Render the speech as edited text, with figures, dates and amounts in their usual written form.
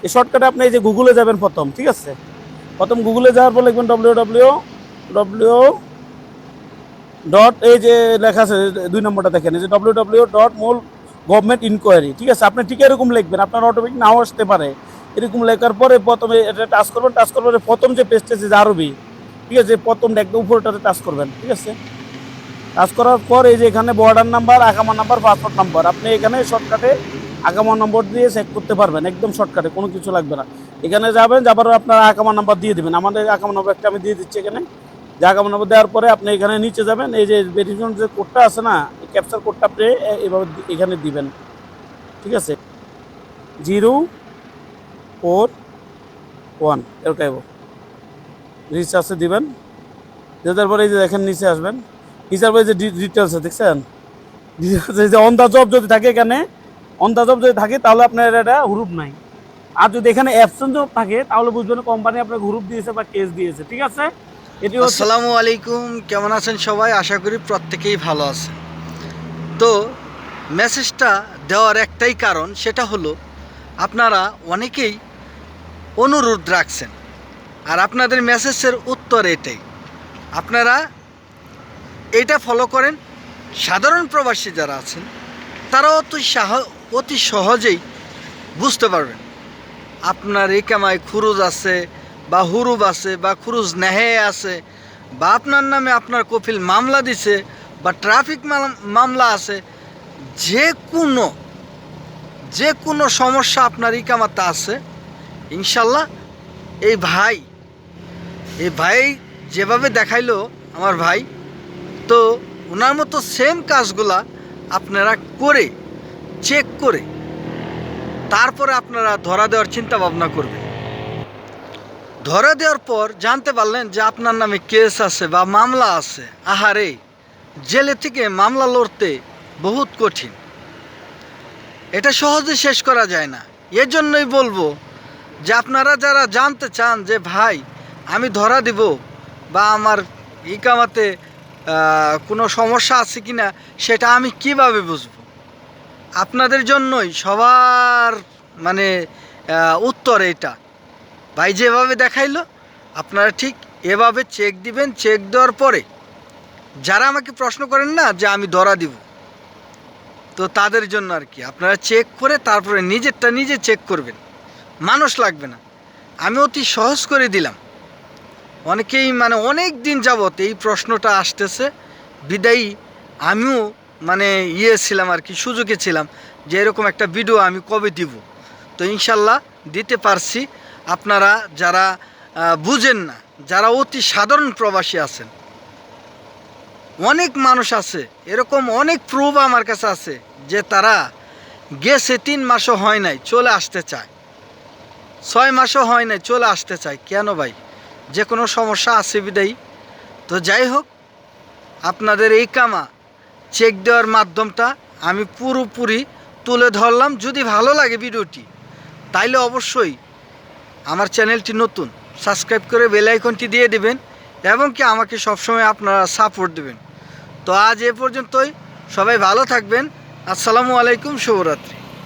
এই শর্টকাটে আপনি এই যে গুগলে যাবেন প্রথম, ঠিক আছে? প্রথম গুগলে যাওয়ার পর লিখবেন www ডট, এই যে লেখা আছে 2 নম্বরটা দেখেন, এই যে www.মূল গভর্নমেন্ট ইনকোয়ারি, ঠিক আছে? আপনি ঠিক এরকম লিখবেন, আপনার অটোমেটিক নাও আসতে পারে। এরকম লেখার পরে প্রথমে এটা টাচ করবেন, টাচ করবেন প্রথম যে পেজটা যে আরবি, ঠিক আছে? প্রথম একদম উপরটাতে টাচ করবেন, ঠিক আছে? টাচ করার পর এই যে এখানে বর্ডার নাম্বার, আকামা নাম্বার, পাসপোর্ট নাম্বার, আপনি এখানে শর্টকাটে আকামা নম্বর দিয়ে চেক করতে পারবেন, একদম শর্টকাটে, কোনো কিছু লাগবে না। এখানে যাবেন, যাবার আপনার আকামা নাম্বার দিয়ে দেবেন। আমাদের আকামা নাম্বার একটা আমি দিয়ে দিচ্ছি এখানে। যে আকামা নম্বর দেওয়ার পরে আপনি এখানে নিচে যাবেন, এই যে ভেরিফিকেশন যে কোডটা আছে না, ক্যাপচার কোডটা আপনি এভাবে এখানে দিবেন, ঠিক আছে? 041 এরকম রিচার্জে দিবেন। দেওয়ার পরে এই যে দেখেন নিচে আসবেন, নিচের পরে যে ডিটেলস দেখছেন, ডিটেলস যে অন দা জব যদি থাকে, এখানে অন দা জব যদি থাকে তাহলে আপনার এটা হুরুপ নাই। আর যদি এখানে অ্যাবসেন্ট জব থাকে তাহলে বুঝবেন কোম্পানি আপনাকে হুরুপ দিয়েছে বা কেস দিয়েছে, ঠিক আছে? এটি হচ্ছে। আসসালামু আলাইকুম, কেমন আছেন সবাই? আশা করি প্রত্যেকেই ভালো আছেন। তো মেসেজটা দেওয়ার একটাই কারণ, সেটা হলো আপনারা অনেকেই অনুরোধ রাখছেন, আর আপনাদের মেসেজের উত্তর এটাই। আপনারা এটা ফলো করেন, সাধারণ প্রবাসী যারা আছেন তারা অতি সহজেই বুঝতে পারবেন আপনার ইকামায় খুরুজ আছে বা হুরুব আছে বা খুরুজ নেহে আছে, বা আপনার নামে আপনার কফিল মামলা দিছে বা ট্রাফিক মামলা আছে। যে কোনো সমস্যা আপনার ইকামাতে আছে, ইনশাল্লাহ এই ভাই যেভাবে দেখাইলো আমার ভাই, তো ওনার মতো সেম কাজগুলা আপনারা করে চেক করে তারপরে আপনারা ধরা দেওয়ার চিন্তা ভাবনা করবেন। ধরা দেওয়ার পর জানতে পারলেন যে আপনার নামে কেস আছে বা মামলা আছে, আহারে, জেলে থেকে মামলা লড়তে বহুত কঠিন, এটা সহজে শেষ করা যায় না। এর জন্যই বলবো যে আপনারা যারা জানতে চান যে ভাই আমি ধরা দিব বা আমার ইকামাতে কোনো সমস্যা আছে কি না, সেটা আমি কিভাবে বুঝবো, আপনাদের জন্যই সবার মানে উত্তর এটা। ভাই যেভাবে দেখাইলো আপনারা ঠিক এভাবে চেক দিবেন। চেক দেওয়ার পরে যারা আমাকে প্রশ্ন করেন না যে আমি ধরা দিব, তো তাদের জন্য আর কি, আপনারা চেক করে তারপরে নিজেরটা নিজে চেক করবেন, মানুষ লাগবে না। আমি অতি সহজ করে দিলাম। অনেকেই মানে অনেক দিন যাবত এই প্রশ্নটা আসতেছে, বিদায়ী আমিও মানে ছিলাম আর কি, সুযোগে ছিলাম যে এরকম একটা ভিডিও আমি কবে দিব। তো ইনশাল্লাহ দিতে পারছি। আপনারা যারা বুঝেন না, যারা অতি সাধারণ প্রবাসী আছেন, অনেক মানুষ আছে এরকম, অনেক প্রুফ আমার কাছে আছে যে তারা গেছে 3 মাসও হয় নাই চলে আসতে চায়, 6 মাসও হয় নাই চলে আসতে চায়। কেন ভাই? যে কোনো সমস্যা আছে বিদায়ী। তো যাই হোক, আপনাদের এই কামা চেক দেওয়ার মাধ্যমটা আমি পুরোপুরি তুলে ধরলাম। যদি ভালো লাগে ভিডিওটি, তাইলে অবশ্যই আমার চ্যানেলটি নতুন, সাবস্ক্রাইব করে বেল আইকনটি দিয়ে দিবেন এবং কি আমাকে সবসময় আপনারা সাপোর্ট দেবেন। তো আজ এ পর্যন্তই, সবাই ভালো থাকবেন। আসসালামু আলাইকুম, শুভরাত্রি।